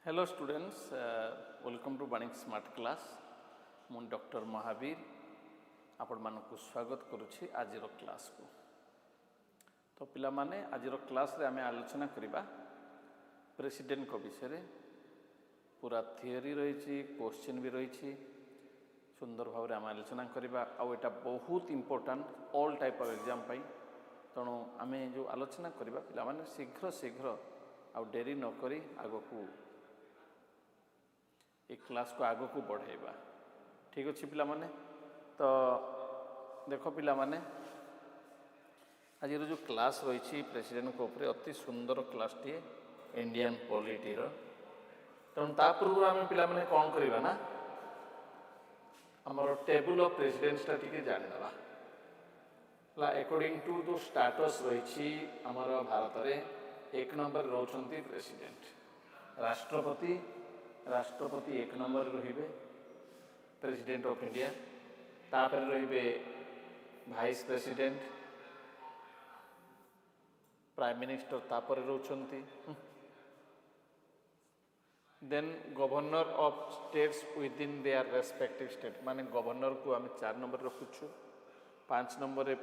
Hello students, welcome to Vanik Smart Class. ମୁଁ doctor Mahavir ଆପଣମାନଙ୍କୁ ସ୍ୱାଗତ କରୁଛି ଆଜିର କ୍ଲାସ୍କୁ। ତ ପିଲାମାନେ ଆଜିର କ୍ଲାସ୍ରେ ଆମେ ଆଲୋଚନା କରିବା ପ୍ରେସିଡେଣ୍ଟଙ୍କ ବିଷୟରେ। ପୁରା ଥିଓରି ରହିଛି, କ୍ୱେଶ୍ଚିନ୍ ବି ରହିଛି, ସୁନ୍ଦର ଭାବରେ ଆମେ ଆଲୋଚନା କରିବା। ଆଉ ଏଇଟା ବହୁତ important all type of exam ପାଇଁ। ତେଣୁ ଆମେ ଯେଉଁ ଆଲୋଚନା କରିବା ପିଲାମାନେ ଶୀଘ୍ର ଆଉ ଡେରି ନକରି ଆଗକୁ ଏ କ୍ଲାସ୍କୁ ଆଗକୁ ବଢ଼ାଇବା। ଠିକ୍ ଅଛି ପିଲାମାନେ। ତ ଦେଖ ପିଲାମାନେ, ଆଜିର ଯେଉଁ କ୍ଲାସ୍ ରହିଛି ପ୍ରେସିଡେଣ୍ଟଙ୍କ ଉପରେ ଅତି ସୁନ୍ଦର କ୍ଲାସ୍ଟିଏ ଇଣ୍ଡିଆନ୍ ପଲିଟିର। ତେଣୁ ତା ପୂର୍ବରୁ ଆମେ ପିଲାମାନେ କ'ଣ କରିବା ନା ଆମର ଟେବୁଲ୍ ଅଫ୍ ପ୍ରେସିଡେଣ୍ଟସଟା ଟିକେ ଜାଣିଦେବା। ହେଲା, ଆକର୍ଡିଂ ଟୁ ଯେଉଁ ଷ୍ଟାଟସ୍ ରହିଛି ଆମର ଭାରତରେ 1 ନମ୍ବରରେ ରହୁଛନ୍ତି ପ୍ରେସିଡେଣ୍ଟ। ରାଷ୍ଟ୍ରପତି 1 ନମ୍ବରରେ ରହିବେ, ପ୍ରେସିଡେଣ୍ଟ ଅଫ୍ ଇଣ୍ଡିଆ। ତାପରେ ରହିବେ ଭାଇସ୍ ପ୍ରେସିଡେଣ୍ଟ, ପ୍ରାଇମ୍ ମିନିଷ୍ଟର ତାପରେ ରହୁଛନ୍ତି। Then governor of states within their respective state, ମାନେ ଗଭର୍ଣ୍ଣରକୁ ଆମେ 4 ନମ୍ବରରେ ରଖୁଛୁ। 5 ନମ୍ବରରେ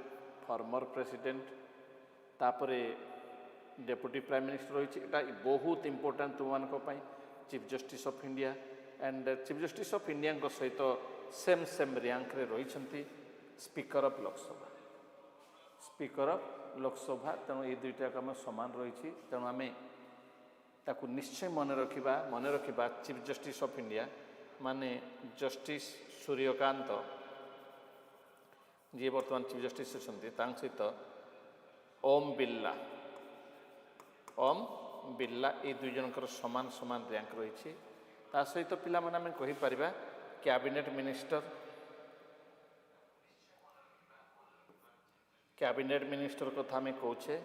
ଫର୍ମର ପ୍ରେସିଡେଣ୍ଟ, ତାପରେ ଡେପୁଟି ପ୍ରାଇମ୍ ମିନିଷ୍ଟର ରହିଛି। ଏଇଟା ବହୁତ ଇମ୍ପୋର୍ଟାଣ୍ଟ ତୁମମାନଙ୍କ ପାଇଁ। Chief justice of India and chief justice of ଇଣ୍ଡିଆଙ୍କ ସହିତ ସେମ୍ ର୍ୟାଙ୍କରେ ରହିଛନ୍ତି ସ୍ପିକର ଅଫ୍ ଲୋକସଭା। ତେଣୁ ଏଇ ଦୁଇଟାକ ଆମ ସମାନ ରହିଛି। ତେଣୁ ଆମେ ତାକୁ ନିଶ୍ଚୟ ମନେ ରଖିବା। ଚିଫ୍ ଜଷ୍ଟିସ୍ ଅଫ୍ ଇଣ୍ଡିଆ ମାନେ ଜଷ୍ଟିସ୍ ସୂର୍ଯ୍ୟକାନ୍ତ, ଯିଏ ବର୍ତ୍ତମାନ ଚିଫ୍ ଜଷ୍ଟିସ୍ ଅଛନ୍ତି, ତାଙ୍କ ସହିତ ଓମ୍ ବିର୍ଲା, ଏଇ ଦୁଇ ଜଣଙ୍କର ସମାନ ର୍ୟାଙ୍କ ରହିଛି। ତା ସହିତ ପିଲାମାନେ ଆମେ କହିପାରିବା କ୍ୟାବିନେଟ୍ ମିନିଷ୍ଟର କଥା ଆମେ କହୁଛେ।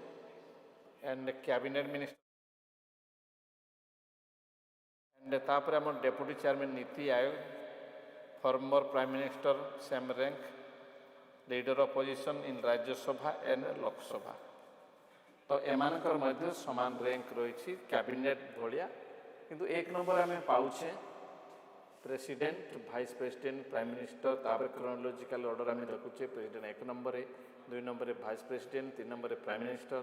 ଆଣ୍ଡ କ୍ୟାବିନେଟ୍ ମିନିଷ୍ଟର ଆଣ୍ଡ ତାପରେ ଆମର deputy chairman Niti Aayog, former prime minister same rank, leader opposition in Rajya Sabha and Lok Sabha. ତ ଏମାନଙ୍କର ମଧ୍ୟ ସମାନ ର୍ୟାଙ୍କ ରହିଛି କ୍ୟାବିନେଟ୍ ଭଳିଆ। କିନ୍ତୁ 1 ନମ୍ବର ଆମେ ପାଉଛେ president, vice president, Prime minister. ତାପରେ କ୍ରୋନୋଲୋଜିକାଲ ଅର୍ଡ଼ର ଆମେ ରଖୁଛେ। ପ୍ରେସିଡେଣ୍ଟ 1 ନମ୍ବରରେ, 2 ନମ୍ବରରେ ଭାଇସ୍ ପ୍ରେସିଡେଣ୍ଟ, 3 ନମ୍ବରରେ ପ୍ରାଇମ୍ ମିନିଷ୍ଟର,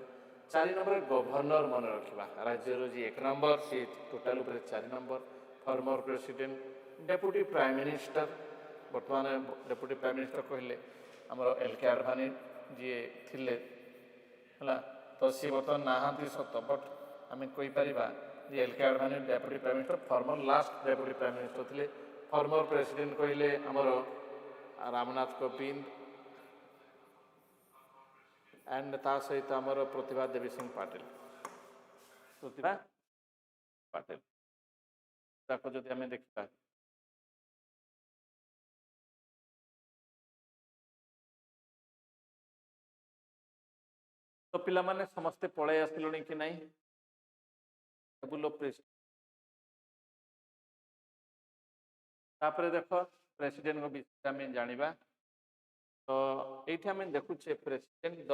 4 ନମ୍ବରରେ ଗଭର୍ଣ୍ଣର। ମନେ ରଖିବା, ରାଜ୍ୟର ଯିଏ 1 ନମ୍ବର, ସେ ଟୋଟାଲ ଉପରେ 4 number. Former president, deputy prime minister. ବର୍ତ୍ତମାନ ଡେପୁଟି ପ୍ରାଇମ୍ ମିନିଷ୍ଟର କହିଲେ ଆମର ଏଲ୍.କେ. ଆଡଭାନୀ ଯିଏ ଥିଲେ, ହେଲା। ତ ସିଏ ବର୍ତ୍ତମାନ ନାହାନ୍ତି ସତ, ବଟ୍ ଆମେ କହିପାରିବା ଯେ L K. Advani deputy prime minister, former last deputy prime minister ଥିଲେ। ଫର୍ମର ପ୍ରେସିଡେଣ୍ଟ କହିଲେ ଆମର ରାମନାଥ କୋବିନ୍ଦ, ଆଣ୍ଡ ତା ସହିତ ଆମର ପ୍ରତିଭା ଦେବୀ ସିଂ ପାଟିଲ। ତାକୁ ଯଦି ଆମେ ଦେଖିବା, ତ ପିଲାମାନେ ସମସ୍ତେ ପଳେଇ ଆସିଲଣି କି ନାହିଁ ଟେବୁଲ୍ ଅଫ୍ ପ୍ରେସିଡେଣ୍ଟ? ତାପରେ ଦେଖ ପ୍ରେସିଡେଣ୍ଟଙ୍କ ବିଷୟରେ ଆମେ ଜାଣିବା। ତ ଏଇଠି ଆମେ ଦେଖୁଛେ president the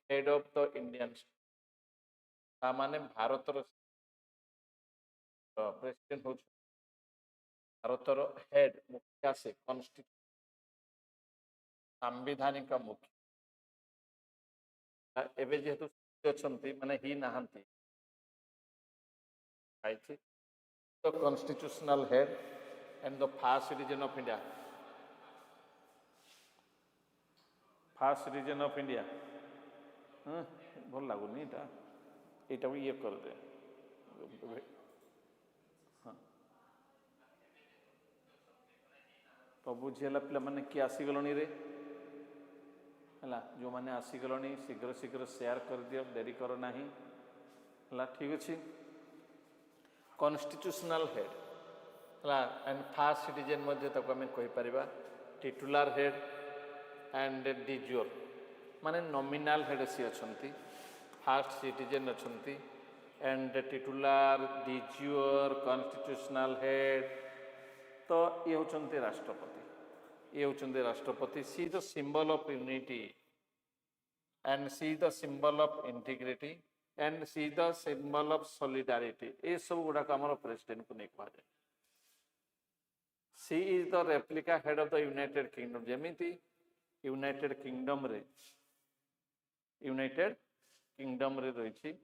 head of the Indian state. ତା ମାନେ ଭାରତର ପ୍ରେସିଡେଣ୍ଟ ହଉଛି ଭାରତର ହେଡ୍, ମୁଖ୍ୟ, ସେ ସାମ୍ବିଧାନିକ ମୁଖ୍ୟ। ଏବେ ଯେହେତୁ ଅଛନ୍ତି, ମାନେ ହି ନାହାନ୍ତି, constitutional head and the first citizen of India. ଭଲ ଲାଗୁନି ଏଇଟାକୁ ଇଏ କରିଦେ। ହଁ, ତ ବୁଝିହେଲା ପିଲାମାନେ? କିଏ ଆସିଗଲଣି ରେ? ହେଲା, ଯେଉଁମାନେ ଆସିଗଲଣି ଶୀଘ୍ର ସେୟାର କରିଦିଅ, ଡେରି କର ନାହିଁ। ହେଲା, ଠିକ୍ ଅଛି। କନଷ୍ଟିଟ୍ୟୁସନାଲ ହେଡ୍, ହେଲା, ଆଣ୍ଡ ଫାର୍ଷ୍ଟ ସିଟିଜେନ୍ ମଧ୍ୟ ତାକୁ ଆମେ କହିପାରିବା। ଟିଟୁଲାର ହେଡ୍ ଆଣ୍ଡ ଡିଜୁଅର, ମାନେ ନମିନାଲ ହେଡ୍ ସିଏ ଅଛନ୍ତି। ଫାର୍ଷ୍ଟ ସିଟିଜେନ୍ ଅଛନ୍ତି, ଆଣ୍ଡ ଟିଟୁଲାର, ଡିଜୁଅର, କନଷ୍ଟିଟ୍ୟୁସନାଲ ହେଡ୍। ତ ଇଏ ହେଉଛନ୍ତି ରାଷ୍ଟ୍ରପତି। C the symbol of unity and C the symbol of integrity and she is the symbol of solidarity. ये सब गुड़ा को हमारे प्रेसिडेंट को नहीं कहा जाए. She is the replica head of the United Kingdom. जेमिति यूनाइटेड किंगडम रे रही थी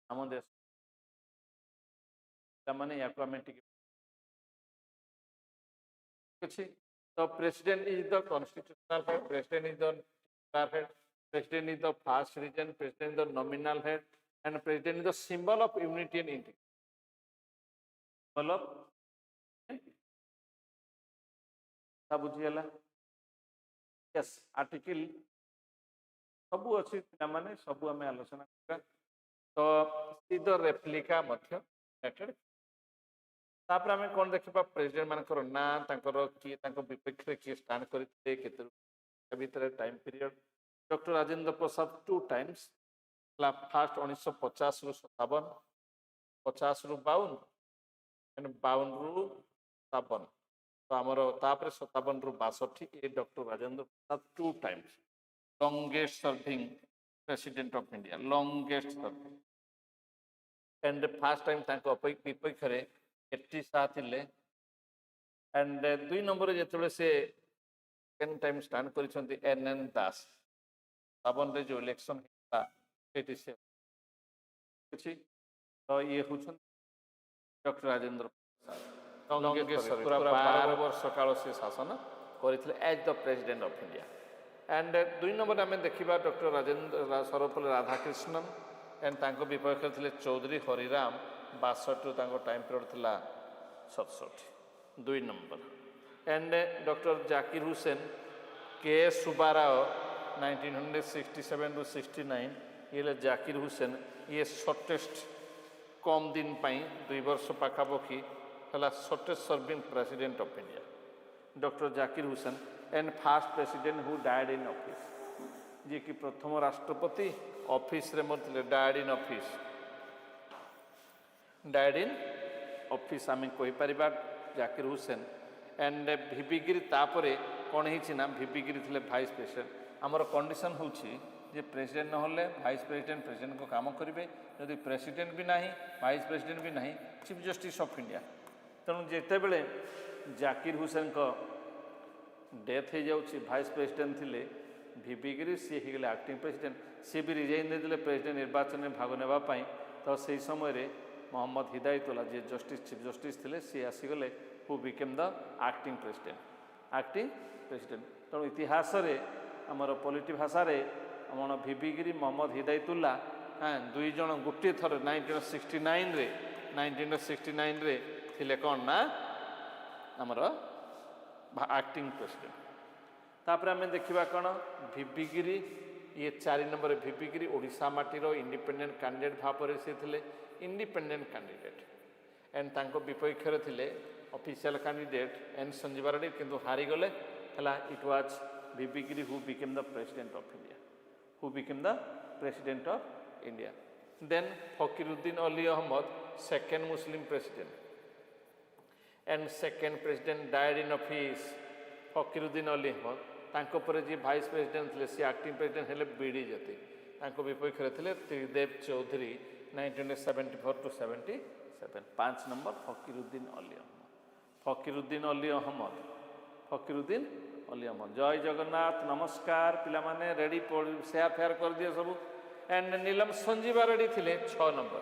हम देश माने या को हमें so president is the constitutional head, president is the head, president is the first regent, president is the nominal head, and president is the symbol of unity and integrity. Symbol of yes, article सबू अच्छी माने सबू आम आलोचना करा तो सीधा replica मध्य नेटेड तापर आम कौन देखा प्रेसिडेंट मानकर ना किए विपक्ष में किए स्टांड करते भीतर time period doctor Rajendra Prasad 2 times fast 1950 रु 57 50 रु 52 एंड 52 रु 57 तो आमर तापर 57 रु 62 ये doctor Rajendra Prasad 2 times longest serving president of India, longest serving. And the first time तांको विपक्ष रे 87 थिले and 2 नंबर जेतबे से second time stand करिसंती एन दास 57 रे जो इलेक्शन था 87 अछि तो ये हुछन डॉक्टर राजेंद्र प्रसाद longest पूरा 12 वर्ष काल से शासन करिथिले as the president of India. And 2 नंबर आम देखा डॉक्टर राजेंद्र सर्वपल्ली राधाकृष्णन एंड तांको विपक्ष थे चौधरी हरिराम 62 टाइम पीरियड थिला 67 2 number and doctor Zakir Hussain के सुब्बाराव 1967 टू 69 ये जाकिर हुसैन ये शॉर्टेस्ट कम दिन 2 वर्ष पाखापाखि है shortest serving president of India doctor Zakir Hussain and first president who died in office जी कि प्रथम राष्ट्रपति ऑफिस रे मरथिले डायड इन ऑफिस आम कहि परिबा जाकिर हुसैन एंड भिबिगिरी तापरे कोन हिछि ना भिबिगिरी थिले वाइस प्रेसिडेंट हमर कंडीशन होछि जे प्रेसिडेंट न होले वाइस प्रेसिडेंट को काम करिवे यदि प्रेसिडेंट भी नाही वाइस प्रेसिडेंट भी नाही चीफ जस्टिस ऑफ इंडिया तेणु जेते बेले जाकिर हुसैन को डेथ हो जाऊँगी वाइस प्रेसिडेंट थे भिबिगिरी सी हो गले एक्टिंग प्रेसिडेंट सी भी रिजाइन देते प्रेसिडेंट निर्वाचन में भाग नापी तो से समय Mohammad Hidayatullah ji justice chief justice थे सी आसीगले who became the acting president तेणु इतिहास आमर पॉलिटी भाषा आम भिबिगिरी मोहम्मद हिदायतुल्ला हाँ 2 जन गोटे थर 1969 रे थिले कौन ना आमर एक्टिंग प्रेसिडेंट तापर आम देखा कौन भिबिगिरी ये 4 नंबर भिबिगिरी ओडिशा माटीर इंडिपेंडेंट कैंडिडेट भाव से थे इंडिपेंडेंट कैंडिडेट एंड तांको विपक्ष थे official candidate N Sanjeev Reddy किंतु हारीगले है it was भिबिगिरी who became the president of India then Fakhruddin Ali Ahmad second Muslim president and second president died in office Fakhruddin Ali Ahmad तांको पर जी वाइस प्रेसिडेंट थे सी एक्टिंग प्रेसिडेंट हेले बीडी जति तांको विपक्ष थे त्रिदेव चौधरी 1974 टू 77 5 नंबर फकीरुद्दीन अली अहमद जय जगन्नाथ नमस्कार पिला माने रेडी शेयर कर दिए सब एंड नीलम संजीव रेड्डी थे 6 नंबर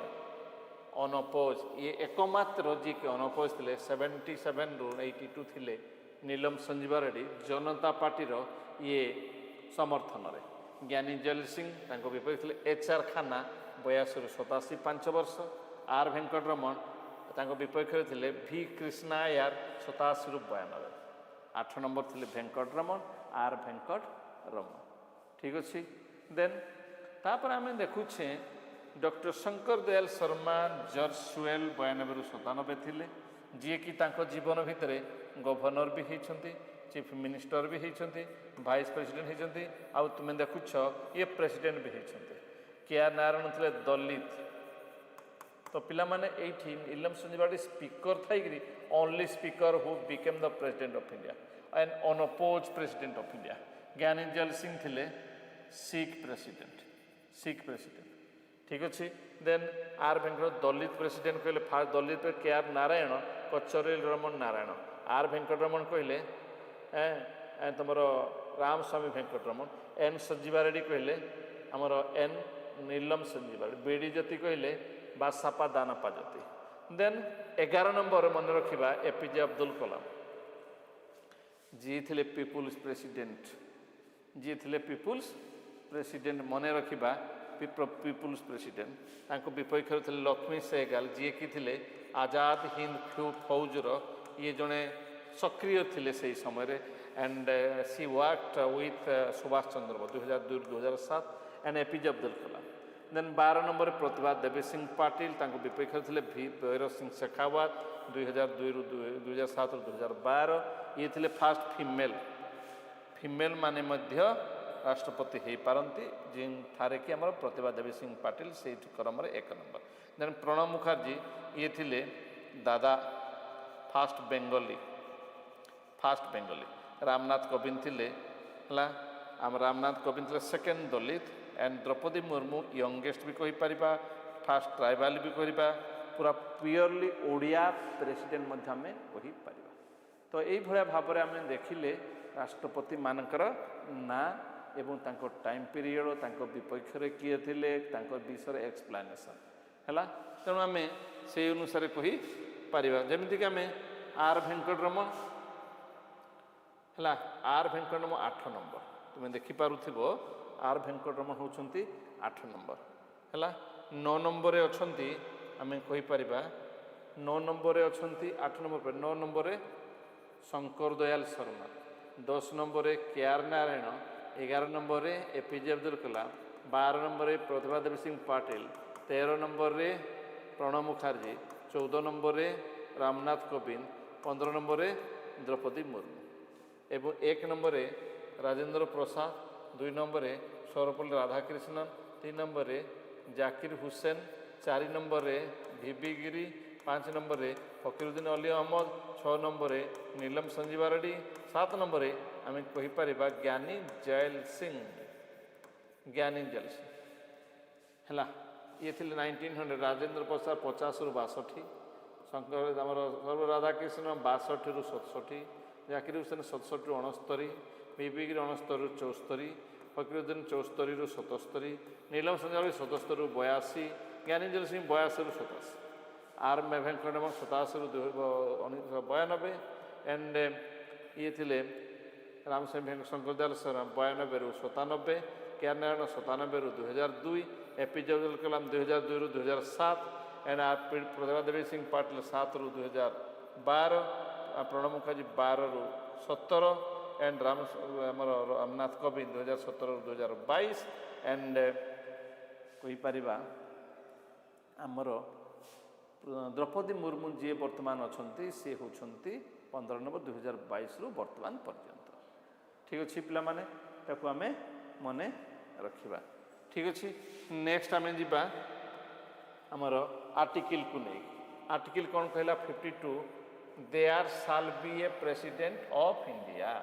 अनअपोज ये एकमात्र जी के अनअपोज थे 77 रु 82 थे नीलम संजीव रेड्डी जनता पार्टीर ये समर्थन रे ज्ञानी जैल सिंह विपक्ष थे HR खाना 82 रु 87 5 वर्ष आर वेंकटरमण विपक्ष थे V कृष्णा यार 87 रु 92 8 नंबर थे वेंकटरमण आर वेंकटरमण ठीक अच्छे देन तापर आम देखुचे डॉक्टर शंकर दयाल शर्मा जॉर्ज सुएल 92 रु 97 थे जी कि जीवन भितर गवर्नर भी होती चीफ मिनिस्टर भी होती वाइस प्रेसिडेंट होती आउ तुम्हें देखुच ये प्रेसिडेंट भी होती के आर नारायण थे दलित तो पिला माने एठी नीलम संजीव स्पीकर थी only speaker who became the president of India and unopposed president of India Giani Zail Singh थे सिख प्रेसिडेंट ठीक अच्छे then R Venkat Dalit president कहले first Dalit K R Narayan कचरी रमन नारायण आर वेंकटरमण कहले तुम रामस्वामी वेंकटरमण एन संजीवा रेड्डी कहले आमर एन नीलम संजीवा रेड्डी बीडी ज्योति कहले बासापा दानापा ज्योति देन 11 नंबर मन रखा एपीजे अब्दुल कलाम जी थे पीपुल्स प्रेसिडेंट मन रखा पीपुल्स प्रेसिडेंट विपक्ष थे लक्ष्मी सहगल जी कि थे आजाद हिंद फौजर ये जड़े सक्रिय थे से समय एंड सी worked with Subhash Chandra Bose 2002-2007 and A P J Abdul Kalam then 12 number Pratibha Devi Singh Patil विपक्ष थे भैरव सिंह शेखावत 2002-2007-2012 ये थे फास्ट फीमेल माने मध्य राष्ट्रपति हो पारती जिन थारे कि आम प्रतिभा देवी सिंह पाटिल से क्रम 1 नंबर देन प्रणब मुखर्जी ये थे दादा फास्ट बेंगली रामनाथ कोविंद थे आम रामनाथ कोविंद थे second Dalit and Droupadi Murmu youngest भी कही पारिबा फास्ट ट्राइबाल भी कहवा पूरा प्योरली ओडिया प्रेसिडेंट आम कही पारिबा तो यही भाव में आम देखिले राष्ट्रपति मानकर ना एवं तांको टाइम पीरियड तांको विपक्ष किए थे विषय एक्सप्लेनेशन है तेणु आम से अनुसार कही पारिबा जमीक आम आर वेंकटरमण है आर वेंकटरमण 8 नंबर तुम्हें देखिपुव आर वेंकटरमण होती 8 नंबर है 9 नंबर अच्छा आम कहीपर 9 नंबर अच्छा 8 नंबर पर 9 number Shankar Dayal Sharma 10 number K R Narayanan 11 number A P J Abdul Kalam 12 number Pratibha Devi Singh Patil 13 number Pranab Mukherjee 14 number Ramnath Kovind 15 number Droupadi Murmu एवं 1 number Rajendra Prasad 2 number Sarvepalli Radhakrishnan 3 number Zakir Hussain 4 number V V Giri 5 number Fakhruddin Ali Ahmed 6 number Neelam Sanjiva Reddy 7 number आम कहीपर ज्ञानी जैल सिंह है ये थे 1900 राजेंद्र प्रसाद 50 ରୁ 62 शंकर आम सर्व राधाकृष्ण 62 ରୁ 67 जाकिर हुसैन 67 ରୁ 69 वीवी गिरी 69 ରୁ 74 फकीरुद्दीन 74 ରୁ 77 नीलम संजीवा 77 ରୁ 82 ज्ञानी जैल सिंह 82 ରୁ 87 आर वेंकटरमण 87 ରୁ 92 एंड ये थे रामस्वामी शंकर दयाल शर्मा 92 ରୁ 97 के आर नारायण 97 ରୁ 2002 एपीजे अब्दुल कलाम 2002 ରୁ 2007 एंड आर प्रतिभा देवी सिंह पाटिल 7 ରୁ 2012 प्रणब मुखर्जी 12 ରୁ 17 एंड रामनाथ कोविंद 2017 ରୁ 2022 एंड कहीपर आमर द्रौपदी मुर्मू जी बर्तमान अच्छा सी होती 15 नंबर 2022 ରୁ बर्तमान पर्यंत ठीक अच्छे पिला माने ताकू आमे मने रखिबा ठीक अच्छे नेक्स्ट आमे जिबा आमर आर्टिकल को नहीं आर्टिकल कौन कहला 52 there shall be a president of India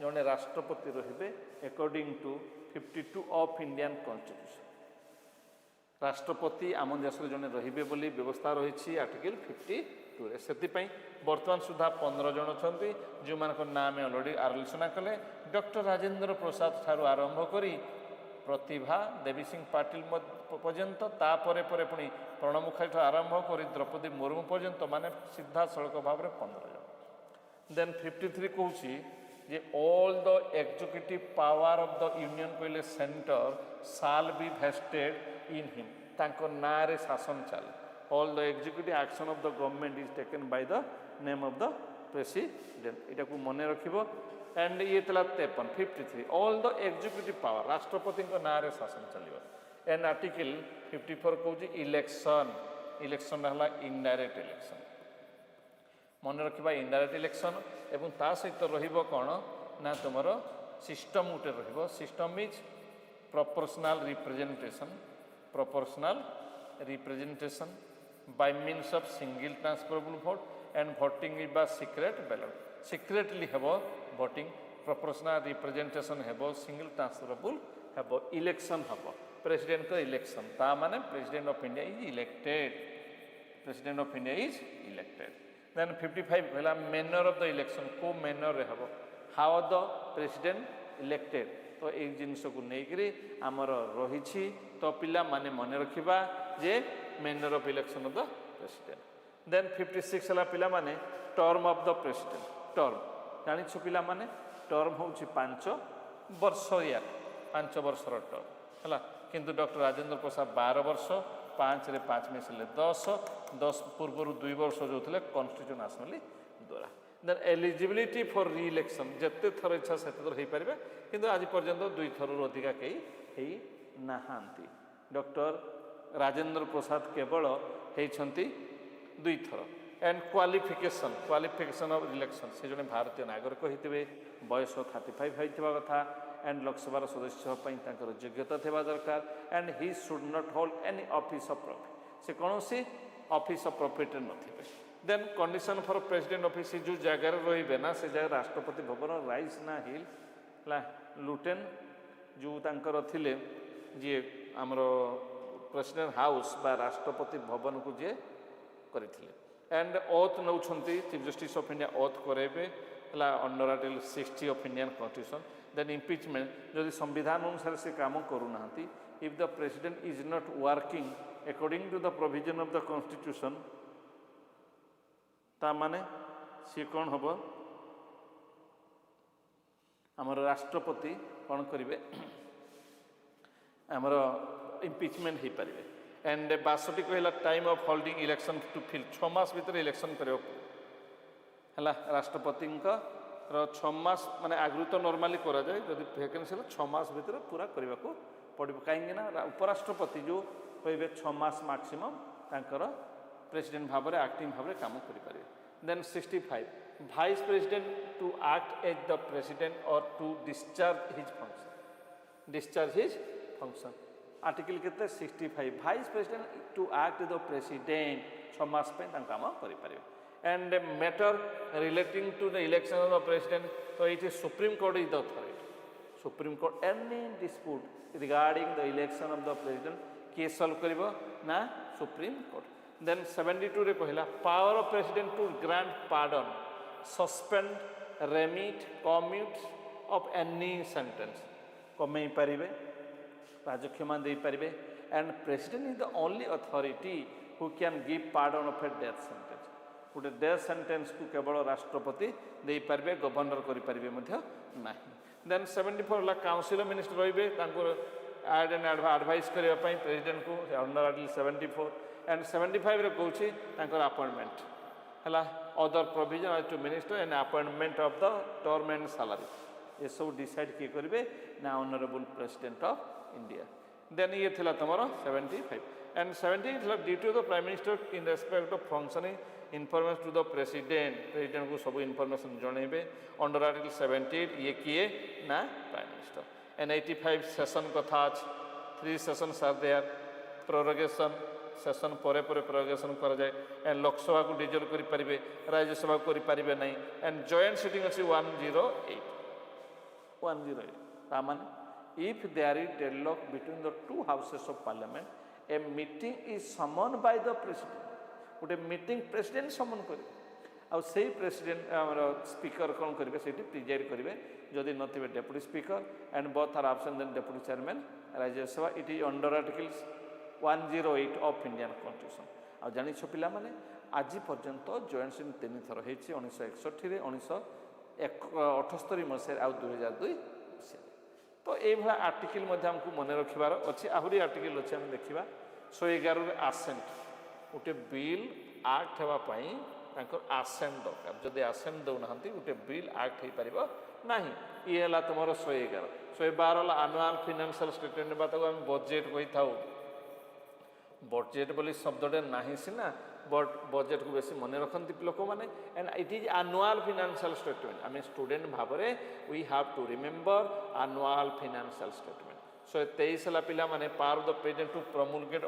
जड़े राष्ट्रपति रहिबे according to 52 of Indian constitution राष्ट्रपति आम देश जड़े रे बोली व्यवस्था रही आर्टिकल 52 से बर्तमान सुधा 15 जन अच्छा जो मान ना आम अलरेडी आलोचना कले डॉक्टर राजेंद्र प्रसाद ठारू आरंभ करी प्रतिभा देवी सिंह पाटिल पर्यंत तापर पुणी प्रणब मुखर्जी आरंभ कर द्रौपदी मुर्मू पर्यंत माने सीधा सड़क भाव में 15 जन देन 53 कहूँ जे all the executive power of the union कहले centre shall be vested in him तांको ना रे शासन चले all the executive action of the government is taken by the name of the president इटा को मन रखिबो एंड ये तला 53 ऑल द एग्जीक्यूटिव पावर राष्ट्रपति को ना रे शासन चलिबो एंड आर्टिकल 54 कहूँ इलेक्शन है इनडायरेक्ट इलेक्शन मन रखा इनडायरेक्ट इलेक्शन एवं ता सहित रहिबो कौन ना तुम सिस्टम गोटे रहिबो system is proportional representation by means of single transferable vote and voting is by secret ballot secretly हेबो वोटिंग प्रोपोर्शनल रिप्रेजेंटेशन हेबो सिंगल ट्रांसफरेबल हेबो इलेक्शन हेबो प्रेसिडेंट का इलेक्शन ता माने president of India is elected president of India is elected then 55 कहला manner of the election को manner रे हबो हाउ द प्रेसिडेंट इलेक्टेड तो एक जिनस को नेकरी आमर रही तो पिला माने मन रखिबा जे manner of election of the president then 56 हला पिला माने term of the president term जानि छु पिला माने टर्म होछि 5 वर्ष या 5 वर्षर टर्म हला किंतु डॉक्टर राजेंद्र प्रसाद 12 वर्ष 5 रे 5 मिसले 10 पूर्व 2 वर्ष जो थे कॉन्स्टिट्यूशन असेंबली द्वारा then eligibility for reelection जिते थर इच्छा से थर हो पारे किंतु आज पर्यंत 2 थर अधिका कई नहांती डॉक्टर राजेंद्र प्रसाद केवल होती 2 थर एंड क्वालिफिकेशन ऑफ इलेक्शन से जने भारतीय नागरिक होते बयस 35 होता कथा एंड लोकसभा सदस्य योग्यता थी दरकार and he should not hold any office of profit से कौन सी ऑफिस ऑफ प्रॉफिट नथिबे then condition for president office जो जगह रही ना से जगह राष्ट्रपति भवन राइस ना हिल ला लुटेन जो तांकर थिले जे हमर प्रेसिडेंट हाउस बा राष्ट्रपति भवन को जे करथिले एंड ओथ नौछंती chief justice of India oath करेबे ला under article 60 of Indian constitution then impeachment जदि संविधान अनुसार से काम करू नांती if the president is not working according to the provision of the constitution ता माने सी कौन हम आमर राष्ट्रपति कौन करेंगे आमर इम्पीचमेंट हो पारे एंड 62 कहला time of holding election to fill 6 मास भीतर इलेक्शन करियो हला राष्ट्रपति 6 मास माने आगु तो नॉर्मली करा जाए जदि वैकेंसी 6 मास भीतर पूरा करने को पड़ो कहीं उपराष्ट्रपति जो कहे 6 मास मैक्सिमम तांकर प्रेसिडेंट भाव में एक्टिंग भाव में काम करें then 65 vice president to act as the president और to discharge his function article के 65 vice president to act the president 6 मास काम करें and matter relating to the election of the president तो ये supreme court is the authority supreme court any dispute regarding the election of the president किए solve करिवो ना supreme court then 72 रे कहला power of president to grant pardon suspend remit commute of any sentence कमे पारिबे राजक्षमा दे पारिबे and president is the only authority who can give pardon of a death sentence गोटे डेथ सेंटेंस को केवल राष्ट्रपति दे पारिबे गवर्नर करि पारिबे मध्य नाही देन 74 ला काउंसिल मिनिस्टर रहिबे तांको एड एंड एडवाइस करबा पई प्रेसिडेंट को अंडर आर्टिकल 74 एंड 75 रे कहूछि तांकर अपॉइंटमेंट हला other provision to minister and appointment of the term and salary ये सब डिसाइड किए करेंगे ना honourable president of India then ये थिला तमरो 75 एंड 78 थिला duty of the prime minister in respect of functioning information to the president को सब इनफॉर्मेशन जणेबे अंडर आर्टिकल 78 ये किए ना प्राइम मिनिस्टर एंड 85 सेशन कथा 3 sessions are there prorogation session परे परे प्रोरोगेशन करा जाए एंड लोकसभा को डिजोल्व करि परिबे राज्यसभा को करि परिबे नहीं एंड जॉइंट सिटिंग अछि 108 तामान if there is deadlock between the two houses of parliament a meeting is summoned by the president गोटे मीटिंग प्रेसिडेंट समन करे आ सेही प्रेसिडेंट हमर स्पीकर कौन करेंगे से प्रिजाइड करेंगे जदि नथिबे deputy speaker and both are absent then deputy chairman Rajya Sabha it is under article 108 of Indian constitution आ जानि छ पिला माने आज पर्यंत जॉइंट सिटिंग 3 थर हेछि 1961 रे 1978 मसे आ 2002 मसे तो ये भाला आर्टिकल मध्य हमको मन रखिबार अछि आहुरी आर्टिकल अछि हम देखिबा 111 रे आसेंट गोटे बिल एक्ट हेबा पई तांकर आसेंट दरकार जदि आसेंट दउ नहंती गोटे बिल एक्ट हे परिबो नाही ई हला तमरो 111 112 ला एनुअल फाइनेंशियल स्टेटमेंट बात को हम बजट कहि थाउ बजट बोली शब्दटे नाही सिना बट बजट को बेसी मन रखती लोक मैंने and it is annual financial statement आम स्टूडेंट भाव में we have to remember annual financial statement so 23 हला पिला माने power of the president to promulgate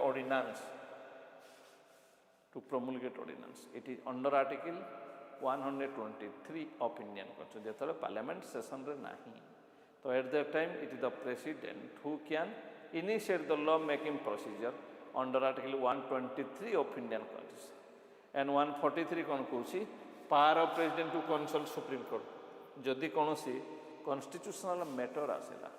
ordinance it is under article 123 of Indian constitution जो पार्लियामेंट सेशन रे नाही तो at that time it is the president who can initiate the law making procedure under Article 123 of Indian Constitution. And 143 कौन कहूँ power of president to consult Supreme Court जदि कौन सी constitutional matter आसेला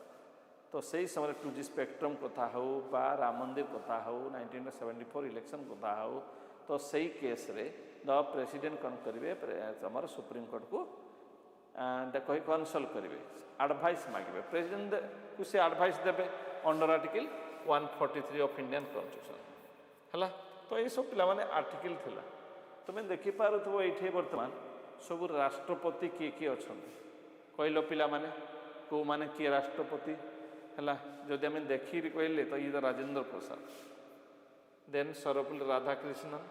तो सही समय 2G स्पेक्ट्रम कथा हो बा राम मंदिर कथा हो 1974 इलेक्शन कथा हो तो सही केस रे द प्रेसिडेंट कौन करेंगे आम सुप्रीम कोर्ट को कही कनसल्ट करेंगे एडवाइस मांगे प्रेसिडेंट को से एडवाइस देवे under article 143 of Indian constitution है तो ये सब पे आर्टिकल थिला तुम्हें देखिपार ये बर्तमान सब राष्ट्रपति किए किए अच्छा कहल पे कौ मैंने किए राष्ट्रपति है जदि आम देखी कहले तो ये राजेंद्र प्रसाद देन सर्वपल्ली राधाकृष्णन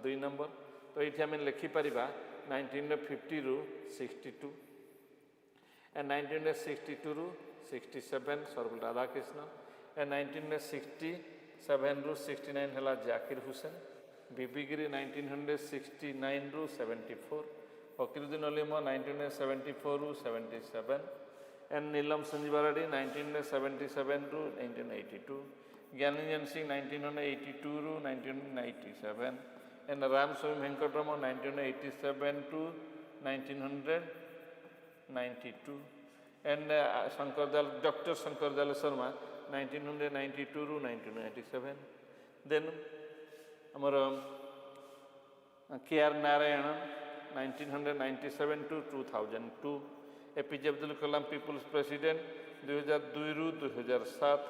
2 नंबर तो ये आम लिखिपर 1950 रू 62 एंड 1962 रू 67 सर्वपल्ली राधाकृष्णन एंड 1967 रू 69 है जाकिर हुसैन बीबी गिरी 1969 रू 74 फकीरुद्दीन अली 1974 रू 77 एंड नीलम संजीवा रेड्डी 1977 रू 1982 ज्ञानरंजन सिंह 1982 रू 1997 and Rama Swamy Venkataraman 1987 to 1992 and doctor Shankar Dayal Sharma 1992 रू 1997 देन आमर K R. Narayanan 1997 to 2002 APJ Abdul Kalam people's president 2002 रू 2007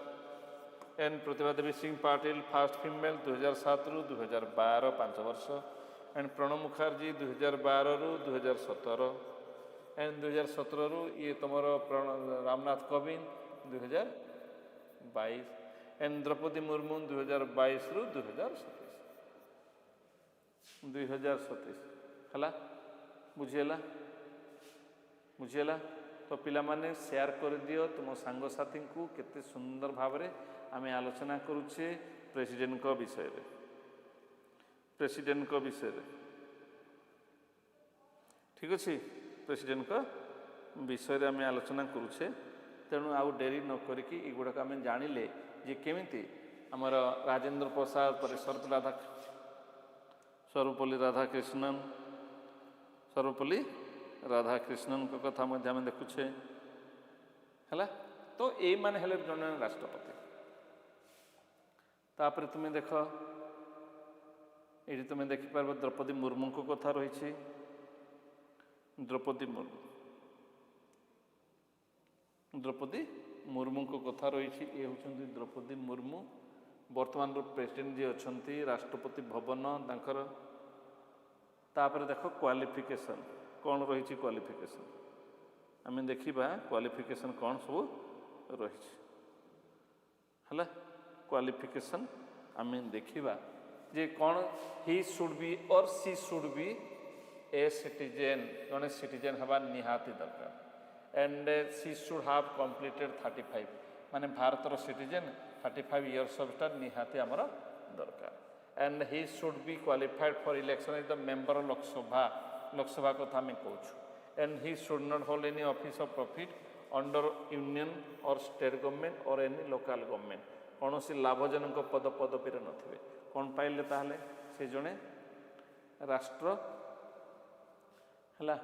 and Pratibha Devi Singh Patil first female 2007 रू 2012 5 वर्ष एंड प्रणब मुखर्जी 2012 रू 2017 एंड 2017 रू ये तुम रामनाथ कोविंद 2022 एंड द्रौपदी मुर्मू 2022 रू 2027 है बुझीगला बुझीगला तो पिला माने शेयर कर दियो तुम सांगसाथी को केते सुंदर भाव में आम आलोचना करुचे प्रेसिडेंट को विषय रे प्रेसिडेंट को विषय रे ठीक अच्छे प्रेसिडेंट को विषय रे आम आलोचना करुचे तेणु आउ डेरी न करिकी एगुड़ाक आम जानिले जे केमिति आमर राजेंद्र प्रसाद पर सर्वपल्ली राधाकृष्णन सर्वपल्ली राधाकृष्णन को कथा आम देखुचे है तो ये माने हेले जन राष्ट्रपति तापर तुम्हें देख ये तुम्हें देखिपार द्रौपदी मुर्मू को कथा रही द्रौपदी मुर्मू को कथा रही ये हूँ द्रौपदी मुर्मू वर्तमान प्रेसिडेंट जी अच्छा राष्ट्रपति भवन तांकर तापर देख क्वालिफिकेशन कौन रही क्वालिफिकेशन आम देखा क्वालिफिकेशन कौन सब रही है क्वालिफिकेशन आम देखा जे कौन ही शुड बी और सी शुड बी ए सिटीजेन जड़े सिटीजेन हवा निहाती दरकार and she should have completed 35 माने भारतर सिटीजेन 35 इयर्स ऑफ स्टार निहाती आमर दरकार and he should be qualified for election is the member Lok Sabha कथा आम कहूँ and he should not hold any office of profit under union or state government or any local government कौन सी लाभजनक पद पदवी नथिबे कौन पाइले ताहले से जड़े राष्ट्र है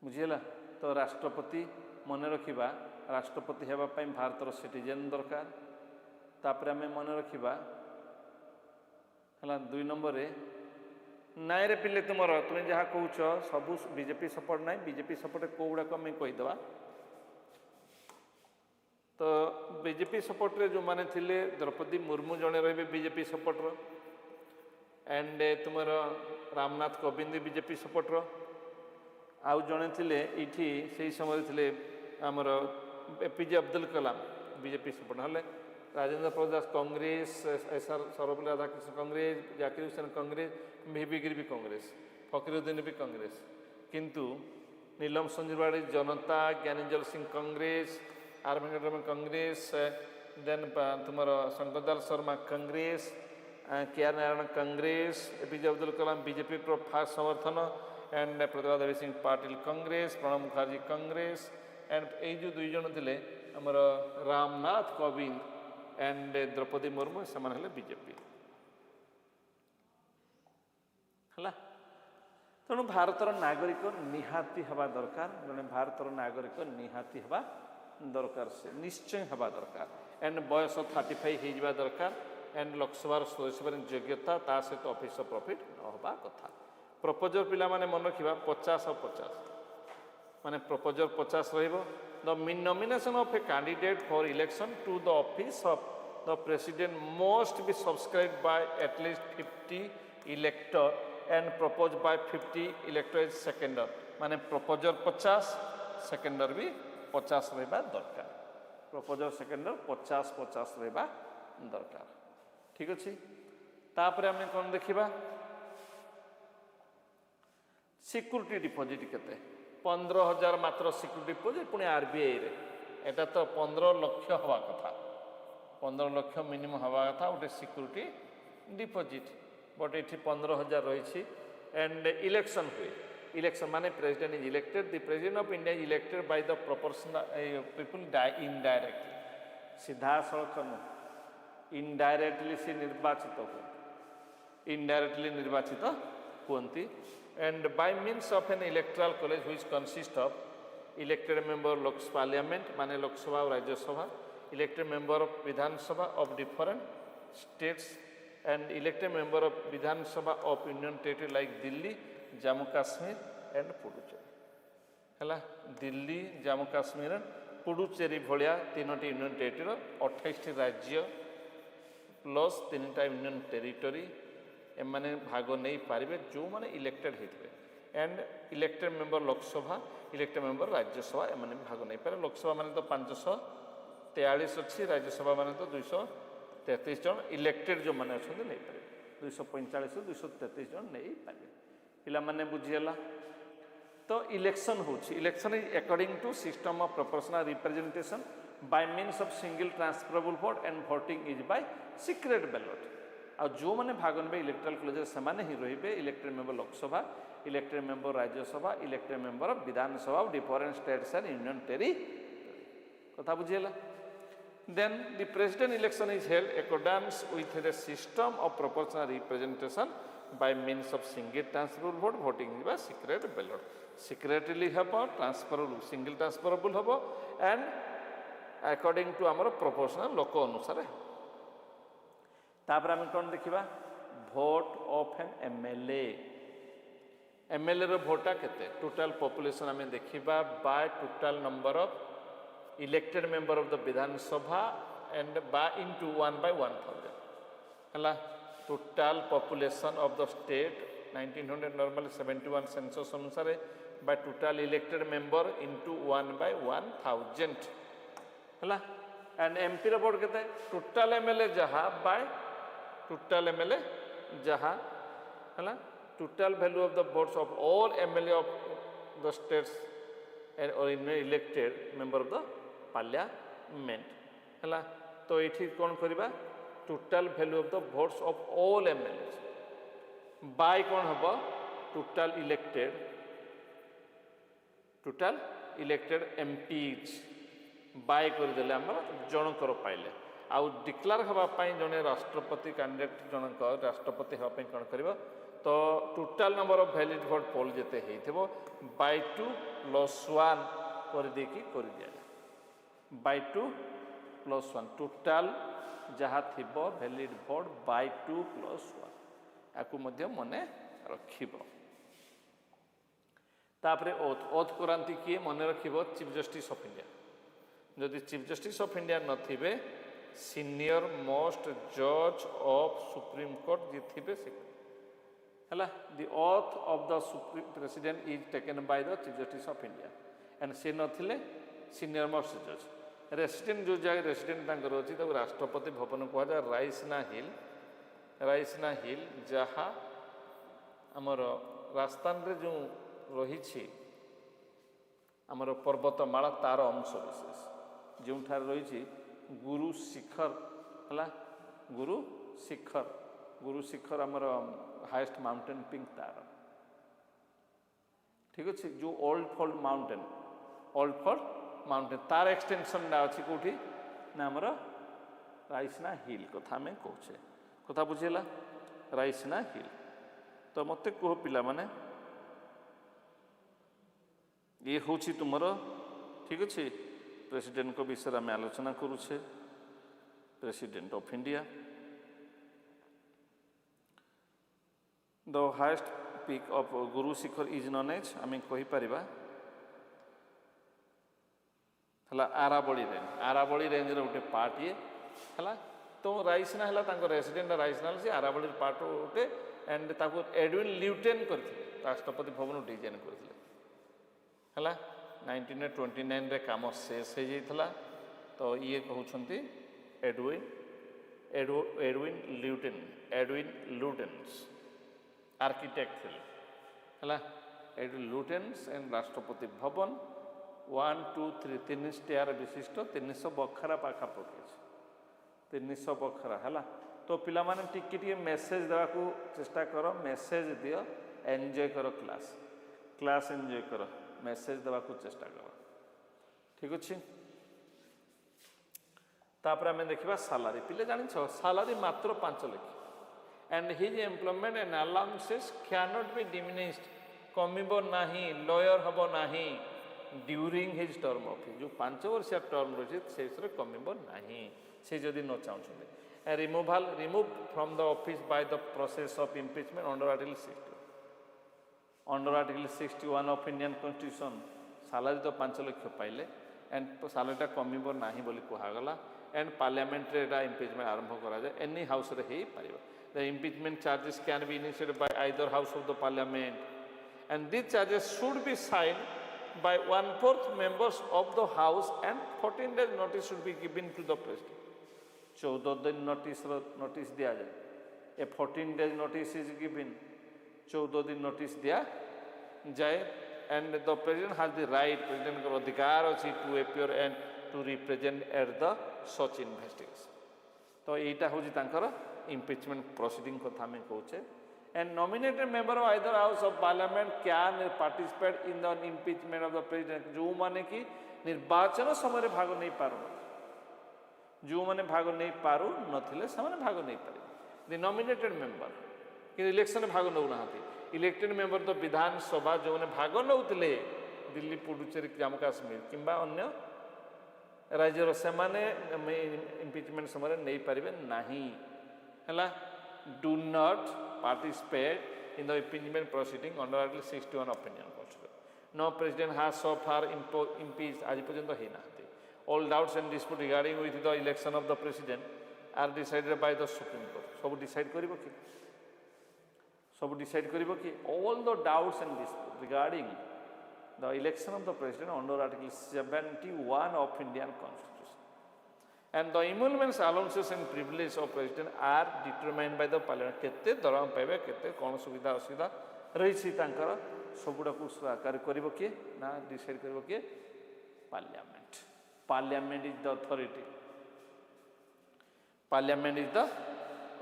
बुझीगला तो राष्ट्रपति मन रखा राष्ट्रपति होगापाई भारतर सिटीजेन दरकार तापर आम मन रखा है 2 नंबर नाई रे पिले तुम्हें जहाँ कौच सब बीजेपी सपोर्ट ना बीजेपी सपोर्ट कौड़ाक आम कहीदेवा तो बीजेपी सपोर्ट रे जो माने थिले द्रौपदी मुर्मू जड़े रही बीजेपी सपोर्टर एंड तुम रामनाथ कोविंद बीजेपी सपोर्टर आउ जड़े थिले इठी से समय थिले आमर एपीजे अब्दुल कलाम बीजेपी सपोर्टर हेले राजेंद्र प्रसाद कांग्रेस सर्वपल्ली राधाकृष्ण कांग्रेस जाकिर हुसैन कांग्रेस बीबी गिरी भी कांग्रेस फकीरुद्दीन भी कांग्रेस किंतु नीलम संजीवाड़ी जनता ज्ञानरंजन सिंह कांग्रेस आर वेंकटरमण कांग्रेस देन तुम शंकरदयाल शर्मा कांग्रेस के.आर. नारायण कांग्रेस एपीजे अब्दुल कलाम बीजेपी फास्ट समर्थन एंड प्रतिभा देवी सिंह पाटिल कांग्रेस प्रणब मुखर्जी कांग्रेस एंड ये जो 2 जन थे आमर रामनाथ कोविंद एंड द्रौपदी मुर्मू से बीजेपी है। तेणु भारतर नागरिक निहाती हवा दरकार जड़े भारतर नागरिक निहाती हवा दरकार से निश्चय हवा दरकार एंड बयस 35 हो दरकार एंड लोकसभा सदस्य योग्यता ता सहित ऑफिस प्रॉफिट नवा कथा। प्रपोजर पिला माने मन रखा 50 और 50 माने प्रपोजर 50 रहिबो। The nomination of a candidate for election to the office of the president must be subscribed by at least 50 elector and propose by 50 elector is seconder माने प्रपोजर 50 सेकेंडर भी 50 रहा दरकार। प्रपोजर सेकेंडर 50-50 रहा दरकार। ठीक अच्छे तापर आम कौन देखा सिक्यूरिटी डिपोजिट केते 15,000 मात्र सिक्यूरिटी डिपोजिट पुणी आरबीआई रे एटा तो 15 लाख हवा कथा 15 लाख मिनिमम हवा कथा गोटे सिक्यूरिटी डिपोजिट बट ये 15,000 रही एंड इलेक्शन हुए इलेक्शन माने president is elected the president of India is elected by the proportional people indirectly सीधा सड़क इनडायरेक्टली से निर्वाचित इनडायरेक्टली निर्वाचित हुंती and by means of an electoral college which consist of elected member Lok parliament माने लोकसभा और Rajya Sabha elected member of Vidhan Sabha of different states and elected member of Vidhan Sabha of union territory like Delhi Jammu Kashmir and Puducherry है। दिल्ली जम्मू काश्मीर पुडुचेरी भाया 3टी union territory 28 राज्य plus 3टा union territory एमाने भाग नहीं पारे जो मैंने इलेक्टेड होते and elected member Lok Sabha elected member Rajya Sabha एमाने भाग नहीं पारे। लोकसभा माने तो 543 अच्छी राज्यसभा माने तो 233 जन इलेक्टेड जो मैंने अच्छा नहीं पारे 245 233 जन नहीं पारे पिला माने बुझीगला। तो इलेक्शन होची election is according to system of proportional representation by means of single transferable vote and voting is by secret ballot आ जो मैंने भाग ने इलेक्ट्राल कॉलेज से ही रे elected member Lok Sabha elected member Rajya Sabha elected member of Vidhan Sabha of different states and union territory कथा बुझीगला। Then the president election is held accordance with the system of proportional representation by means of single transferable vote voting by secret ballot secretly haba transferable single transferable haba and according to our proportional लोक अनुसार। तापर आम कौन देखा भोट of an MLA MLA रो भोटा केते टोटल पॉपुलेशन आम देखा by total number of elected member of the Vidhan Sabha and by into 1/1000 है। Total population of the state 1900 normal 71 census अनुसार by total elected member into 1/1000 है। एंड एमपी रो vote केते टोटल एमएलए जहा बाय टोटल एमएलए जहा है total value of the votes of all MLA of the states and or elected member of the parliament है। तो ये कौन करवा total value of the votes of all MLA by कौन हम टोटल इलेक्टेड एमपीज बाय करदे आम जनकर पाइले आउ डिक्लेयर हाँपाई जड़े राष्ट्रपति कैंडिडेट जनक राष्ट्रपति हाँपाई कौन कर तो total number of valid vote poll जिते हो बाय 2+1 कर देकी कर दिया बाय 2+1 टोटल जहाँ थी वैलिड वोट बाय 2+1 या मन रखिब। तापरे ओथ ओथ कराती किए मन रखिब चीफ जस्टिस ऑफ इंडिया जदि चीफ जस्टिस ऑफ इंडिया नथिबे सीनियर मोस्ट जज ऑफ सुप्रीम कोर्ट जी थे से है। The oath of the supreme president is taken by the chief justice of India and से नथिले सीनियर मोस्ट जज रेसिडेंट जो जगह रेसिडेंट तांकर अछि त राष्ट्रपति भवन को जा राइसना हिल जहाँ आमर राजस्थान रे जो रही आमर पर्वतमाला तार अंश विशेष जो रही गुरु शिखर है गुरु शिखर आमर हाईएस्ट माउंटेन पिंक तार ठीक अच्छे जो ओल्ड फोल्ड माउंटेन माउंटेन तार एक्सटेंशन अच्छी कौटी ना आमर राइसिना हिल कथा आम कौचे कथा बुझेगा राइसिना हिल तो मत कह पिला माने ये हूँ तुम ठीक अच्छे प्रेसिडेंट को विषय आम आलोचना करुचे president of India the highest peak of Guru Shikhar is known as आम कहीपर है आरावली रेंज रोटे पार्ट ये है तो राइसिना है रेसिडेंट राइसिना से आरावली पार्ट गोटे एंड ताको एडविन ल्यूटेन करते राष्ट्रपति भवन डिजाइन करते है 1929 रे काम शेष हो जाता तो ये कहते एडविन ल्यूटेन्स आर्किटेक्ट थे है Edwin ल्यूटेन्स and Rashtrapati Bhavan 1 2 3 3 stair विशिष्ट 300 बखरा पाखापाखि 300 बखरा है तो पिला माने टिके मेसेज देवाकू चेष्टा कर मेसेज दियो एंजॉय कर क्लास एंजॉय कर मेसेज देवाकू चेष्टा कर ठीक अच्छे तापर आम देखा सालारी पिले जान सालारी मात्र 5 lakh and his employment and allowances cannot be diminished कमिबो नाही लॉयर हबो नाही ड्यूरिंग हिज टर्म ऑफिस जो 5 वर्षिया टर्म रही से कमिबो नाही से जदि न चाहते remove from the office by the process of impeachment under article 61 of Indian constitution salary तो 5 लाख पाइले एंड सालारीटा कमिबो नाही बोली कहगला एंड पार्लियामेंट रे इम्पीचमेंट आरंभ करा जाए एनी हाउस रे ही पारिबा the impeachment charges can be initiated by either house of the parliament and this charges should be signed by 1/4 members of the house and 14 days notice should be given to the president 14 दिन notice दिया जाए ए 14 days notice is given 14 दिन notice दिया जाए and the president has the right president को अधिकार अछि to appear and to represent at the such investigation तो एटा होजी तांकर impeachment proceeding कथा में कहूचे and nominated member of either house of parliament can participate in the impeachment of the president जो माने कि निर्वाचन समय भाग नहीं पारु जो माने भाग नहीं पारु नथिले से भाग नहीं पारे द नॉमिनेटेड मेंबर कि इलेक्शन भाग नौ नाहांती इलेक्टेड मेंबर तो विधानसभा जो माने भाग नौतिले दिल्ली पुडुचेरी जम्मू काश्मीर किंबा अन्य राज्यर से माने इम्पीचमेंट समय नहीं पारिबे नाही हला do not participate in the impeachment proceeding under Article 61 of Indian Constitution. No president has so far impeached आज पर्यंत है ना all doubts and dispute regarding with the election of the president are decided by the Supreme Court. सब decide करिबो कि सब decide करिबो कि all the doubts and dispute regarding the election of the president under Article 71 of Indian Constitution. And the emoluments, allowances and privileges of president are determined by the parliament. केते दरम पाइबे केते कोन सुविधा असुविधा रही छि तांकर सबुडा को सरकार करिवो के ना डिसाइड करिवो के parliament is the authority parliament is the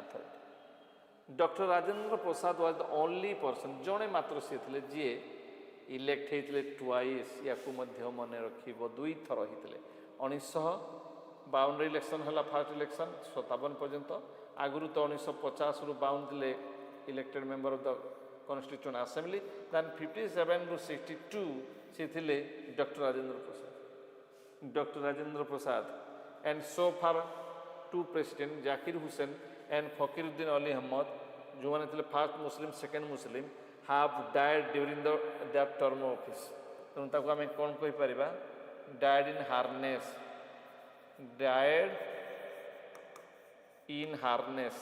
authority doctor Rajendra Prasad was the only person जणे मात्र से थिले जे इलेक्ट हेतिले ट्वाइस याकू मध्य मने रखिबो दुई थर हितले 1952 इलेक्शन है फास्ट इलेक्शन 57 पर्यंत आगुरी तो 1950 रु 52 थे elected member of the constituent assembly then 57 रु 62 से थे doctor Rajendra Prasad and so far 2 president Zakir Hussain and Fakhruddin Ali Ahmed जो मैंने थे first Muslim second Muslim who died during that term office तेणु आम कौन कहीपर died in harness died in harness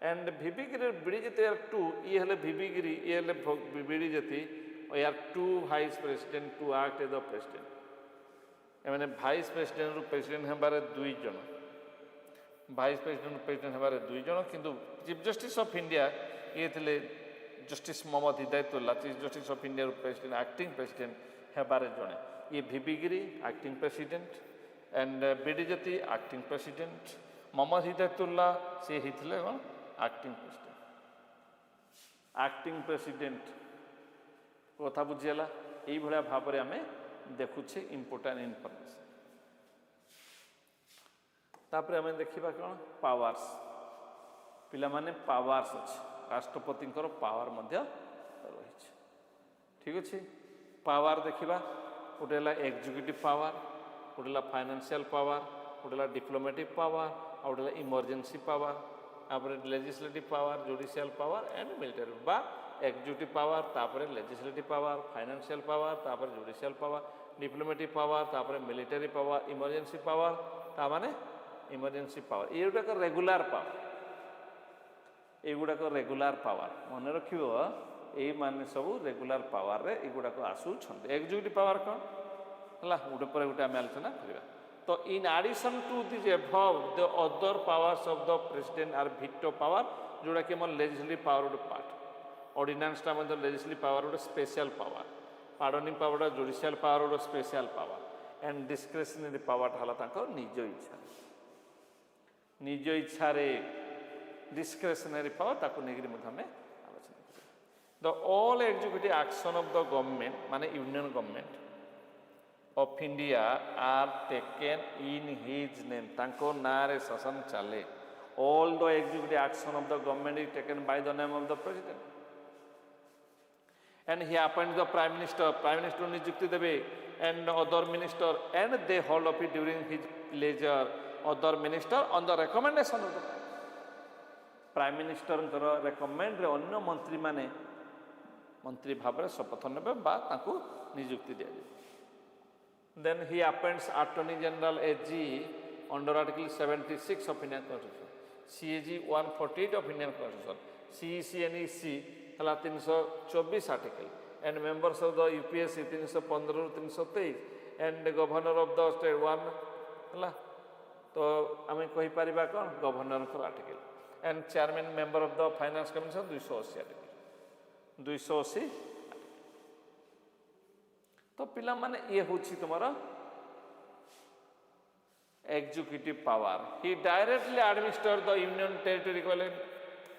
and Vibigiri Bidijati are 2 ये हले Vibigiri ये हले Bidijati यार 2 vice president to act as the president मैंने vice president रू president हैं बारे 2 जन vice president हैं बारे 2 जन किंतु chief justice of India ये थे justice Mohammad Hidayatullah chief justice of India president acting president है बारे जड़े ये भिबिगिरी acting president and बिडिजती acting president Mohammad Hidayatullah से ही थे एक्टिंग प्रेसिडेंट कथा बुझीगला यही भाव में आम देखुचे इम्पोर्टाट इनफर्मेशन तापर आम देखा कौन पावर्स पिला माने पावर्स अच्छे राष्ट्रपति पावर रही ठीक अच्छे पावर देखा गोटे एग्जीक्यूटिव पावर गोटे फाइनेंशियल पावर गोटे डिप्लोमेटिक पावर आ गोटे इमरजेंसी पावर तापर legislative power judicial power and military बा एग्जीक्यूटिव पावर तापर लेजिस्लेटिव पावर फाइनेंशियल पावर तापर जुडिशियल पावर डिप्लोमेटिक पावर तापर मिलिटरी पावर इमरजेंसी पावर ता माने इमरजेंसी पावर ये गुड़ाक रेगुलर पावर एगुड़ाक रेगुलर पावर मन रख ये सब रेगुलर पावर रे एगुड़ाक आसूँ एग्जीक्यूटिव पावर कौन है गोटे पर गोटे आम आलोचना करवा तो in addition to this above the other powers of the president are veto power जोड़ा कि आम लेजिस्लेटिव पावर गोटे पार्ट ऑर्डिनेंसटा लेजिस्लेटिव पावर गोटे special power pardoning power judicial power गोटे special power and discretionary power है निज इच्छा निज इच्छा डिस्क्रेशनरी पावर ताको नेगिरी आलोचना the all executive action of the government माने union government of India are taken in his name तांको नारे शासन चले all the executive action of the government is taken by the name of the president and he appoint the prime minister नियुक्ति देवे and other minister and they hold of it during his pleasure other minister on the recommendation of the prime minister recommend रे अन्य मंत्री माने मंत्री भाव में शपथ ने नियुक्ति दि then he appoints attorney general AG under article 76 of Indian constitution CAG 148 of Indian constitution CEC NEC है 324 article and members of the UPSC 315 ରୁ 323 and governor of the state 1 है तो आम कहीपर कौन governor article and chairman member of the finance commission 280 article 280 तो पिला माने ये हूँ तुम executive power he directly administer the union territory कहले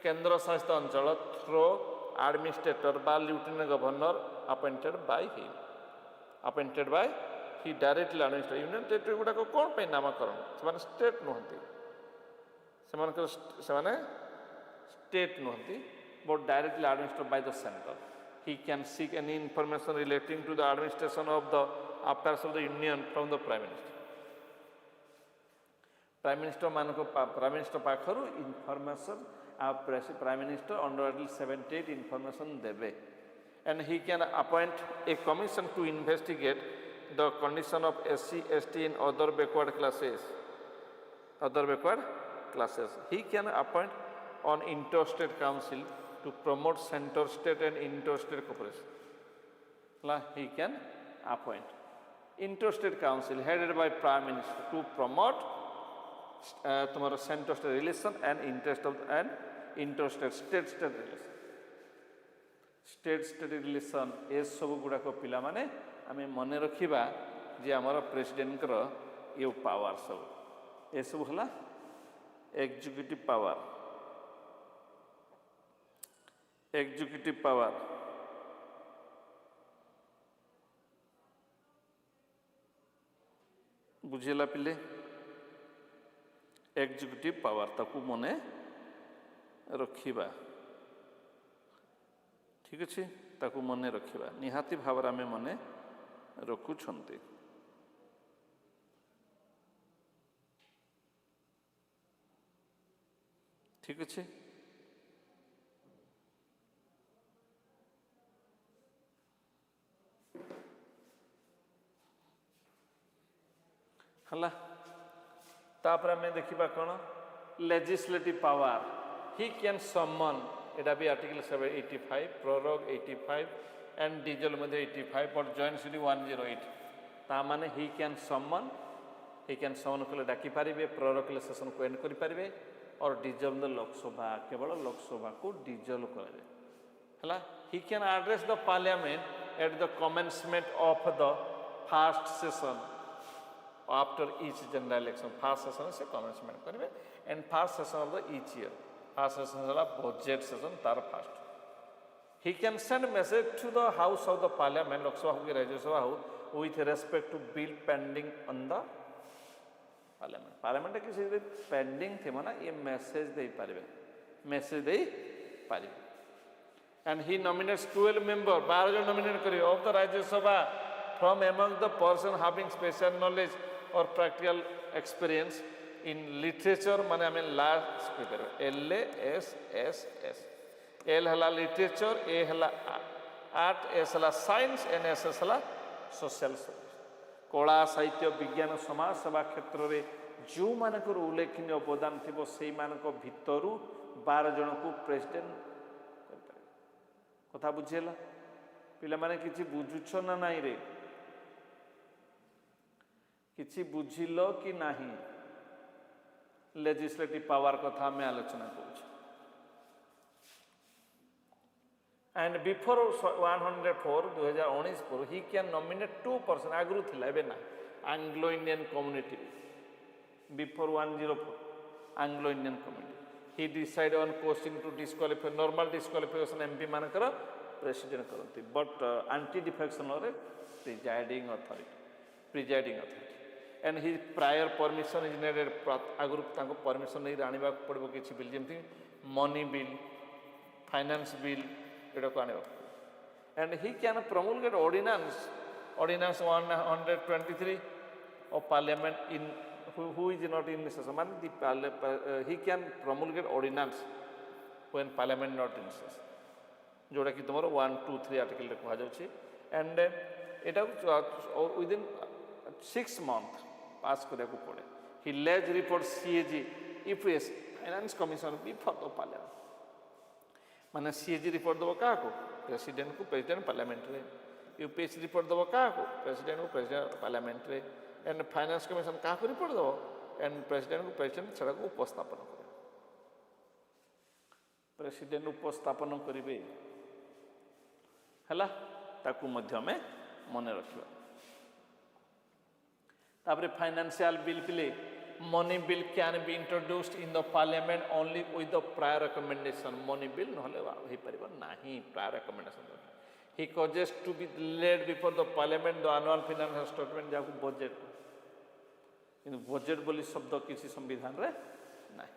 केंद्र शासित अंचल थ्रो एडमिनिस्ट्रेटर बा lieutenant governor appointed by he directly administer union territory गुड़ाक कौन पे नामकरण से स्टेट नुहति स्टेट नुहति but directly administered by the centre he can seek any information relating to the administration of the affairs of the union from the prime minister prime minister पाखरु information prime minister under article 78 information देवे and he can appoint a commission to investigate the condition of SC ST in other backward classes he can appoint on interstate council to promote center state and interstate cooperation he can appoint interstate council headed by prime minister to promote tomorrow center state relation and interstate state relation ए सब गुड़ाक पिला माने आमे मन रखिबा जे हमर president कर ये power सब ए सब हला एग्जीक्यूटिव पावर बुझेला पिले एग्जीक्यूटिव पावर ताकू मने रखिबा ठीक अच्छे ताकू मने रखिबा निहाती भाव आमे मने रखुछंती ठीक अच्छे हला तापर आम देखा कौन लेजिस्लेटिव पावर ही कैन समन एटा भी article 85 prorogue 85 and diesel 85 butt joint city 108 ता माने ही कैन समन कले डाकी पारे प्रोरोग कले सेशन को एंड करि पारे और डिजल लोकसभा केवल लोकसभा को डिजल कर he can address the parliament at the commencement of the first session after each general election first session से कमेंसमेंट करेंगे and first session of the each year first session है budget session तार first He can send message to the House of the Parliament, Lok Sabha ho ki Rajya Sabha ho, with respect to bill pending on the Parliament. Parliament किसी pending थे माना ये message they पारिबे, message they पारिबे. And he nominates 12 members, 12 जन nominate करिए of the Rajya Sabha from among the person having special knowledge or practical experience in literature माने हमें last prepare LASSS. L हला literature, A हला art, S हला science, and SS हला social studies. कला साहित्य विज्ञान समाज सेवा क्षेत्र रे जो मानकर उल्लेखनीय अवदान थिबो सेई मानक भितरु 12 जन को प्रेसिडेंट कथा बुझेला पिला माने किछि बुझुछ ना नाही रे किछि बुझिलो कि नाही लेजिस्लेटिव पावर कथा में आलोचना करूछ. And before 104 2019 पर he can nominate 2 person आगु थिला एबे ना Anglo Indian community before 104 Anglo Indian community he decided on question to disqualify normal disqualification MP मानकर president करंती but anti defection or presiding authority and his prior permission is needed आगु ताको permission नै राणीबा पड़बो किछि bill जेमति money bill finance bill and he can promulgate ordinance 123 of parliament in who is not in session. He can promulgate ordinance when parliament not in session. जोड़ा कि तुम्हारो 1, 2, 3 article रे कहा जाउछि and Etah within 6 months pass करे को पड़े. He lays report CAG if yes finance commission before the parliament. माने CAG report दबो का को प्रेसिडेंट को प्रेसिडेंट पार्लियामेंट रे यूपीएससी रिपोर्ट दबो का को प्रेसिडेंट को प्रेसिडेंट पार्लियामेंट रे एंड फाइनेंस कमिशन का को रिपोर्ट दबो एंड प्रेसिडेंट को प्रेसिडेंट छडा को उपस्थापन करे प्रेसिडेंट उपस्थापन करिवे हला ताकू मध्य में मने रखिबा. तापरे फाइनेंशियल बिल पिले money bill can be introduced in the parliament only with the prior recommendation. Money bill নহলে হৈ পৰিব नाही prior recommendation. He causes to be laid before the parliament the annual financial statement जाको budget in budget बोली शब्द किसी संविधान रे नाही.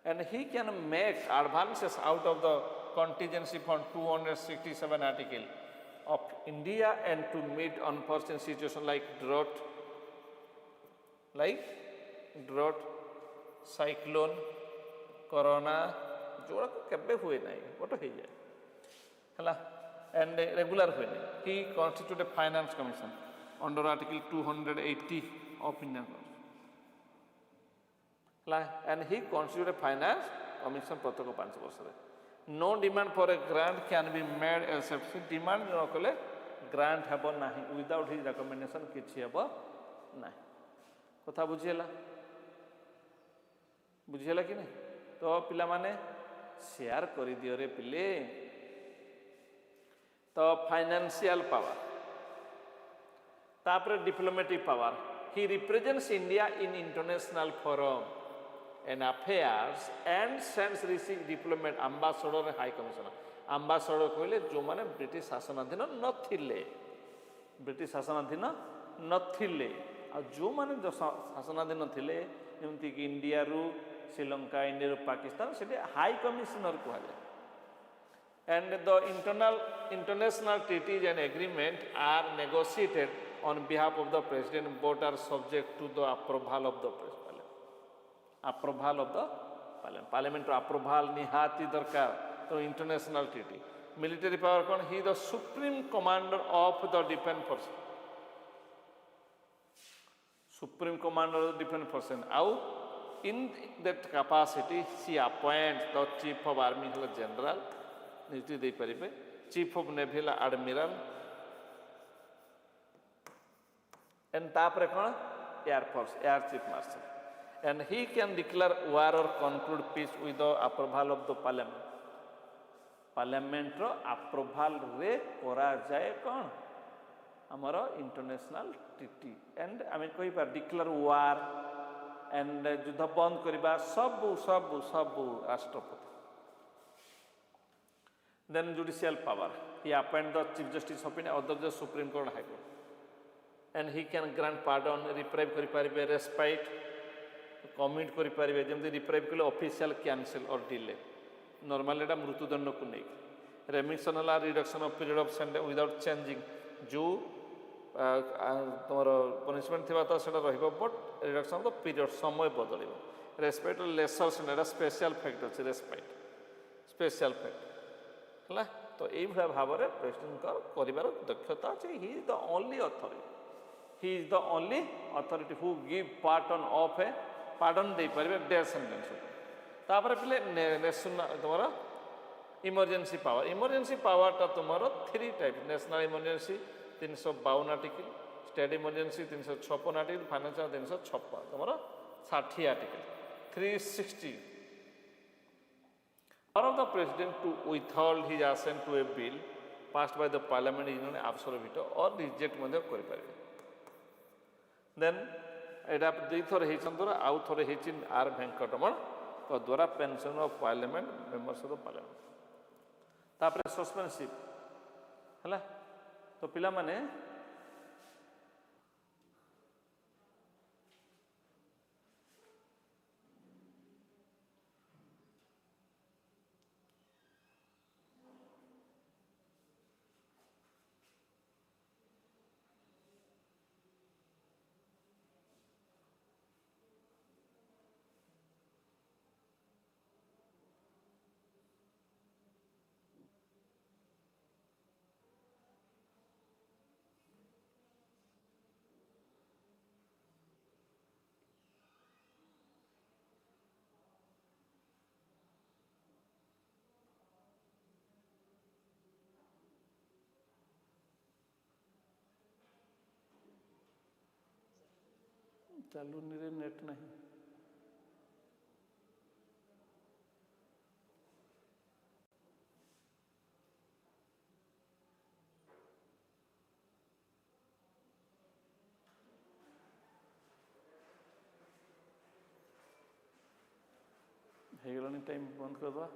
And he can make advances out of the contingency fund 267 article of India and to meet unforeseen situation like drought, cyclone, corona, जोड़ा को केबे हुए नहीं, वो तो ही है, हला, and regular हुए नहीं. He constituted finance commission under article 280 of Indian Constitution. हला, and he constituted finance commission प्रत्येक 5 वर्ष रे. No demand for a grant can be made except demand न कले grant हेबो नहीं without his recommendation किछि हेबो नहीं. कथा बुझिला कि नहीं तो पिला माने शेयर करि दियो रे पिले तो फाइनेंशियल पावर तापर diplomatic power he represents India in international forum and affairs and sends receive diplomat ambassador high commissioner ambassador कहले जो माने ब्रिटिश शासनाधीन नथिले ब्रिटिश शासनाधीन नथिले आ जो माने शासनाधीन थिले जेमति कि इंडिया रु श्रीलंका इंडिया रु पाकिस्तान सेटे हाई कमिश्नर को है. And the international treaties and agreement are negotiated on behalf of the president but are subject to the approval of the parliament. Approval of the parliament. Parliament approval nihati darkar to international treaty. Military power kon he the supreme commander of the defense force. Supreme commander of the defense force. Out in that capacity she appoints the chief of army general नियुक्ति दे परिबे chief of naval admiral and तापरे कोन air force air chief marshal and he can declare war or conclude peace with the approval of the parliament ro approval रे करा जाए कोन हमरो international treaty and I mean कोई पर declare war and युद्ध बंद करबा सब राष्ट्रपति Then judicial power. He appoint the Chief Justice of India, other the Supreme Court, High Court. And he can grant pardon, reprieve kariପାରିବେ, respite, commit kariପାରିବେ, ଯେମିତି reprieve କଲେ official cancel or delay. Normally এটা ମୃତ୍ୟୁଦଣ୍ଡକୁ ନେଇକି. Remission ହେଲା reduction of period of sentence without changing. ଯେଉଁ ତୁମର punishment ଥିବା ତ ସେଇଟା ରହିବ, but reduction of the period, ସମୟ ବଦଳିବ. Respite lesser sentence, এটা special fact ଅଛି, respite. Special fact. ହେଲା ତ ଏଇଭଳିଆ ଭାବରେ ପ୍ରେସିଡେଣ୍ଟଙ୍କର କରିବାର ଦକ୍ଷତା ଅଛି. He is the only authority. He is the only authority who give pardon of a pardon ଦେଇପାରିବେ death sentence. ତାପରେ ପିଲେ ତୁମର emergency power. Emergency powerଟା ତୁମର 3 type. National emergency 352 article, state emergency 356 article, financial 356, ତୁମର 60 article. 360. Power of the president to withhold his assent to a bill passed by the parliament is known as absolute veto or reject ମଧ୍ୟ କରିପାରିବେ. Then ଏଇଟା ଦୁଇଥର ହେଇଛି ଦ୍ୱାରା ଆଉ ଥରେ ହେଇଛି ଆର୍ ଭେଙ୍କଟରମଣ ଦ୍ୱାରା pension of parliament members of parliament. ତାପରେ ସସ୍ପେନ୍ସିଭ୍ ହେଲା ତ ପିଲାମାନେ ଚାଲୁନିରେ ନେଟ୍ ନାହିଁ. ହେଇଗଲାଣି ଟାଇମ୍ ବନ୍ଦ କରିଦେବା.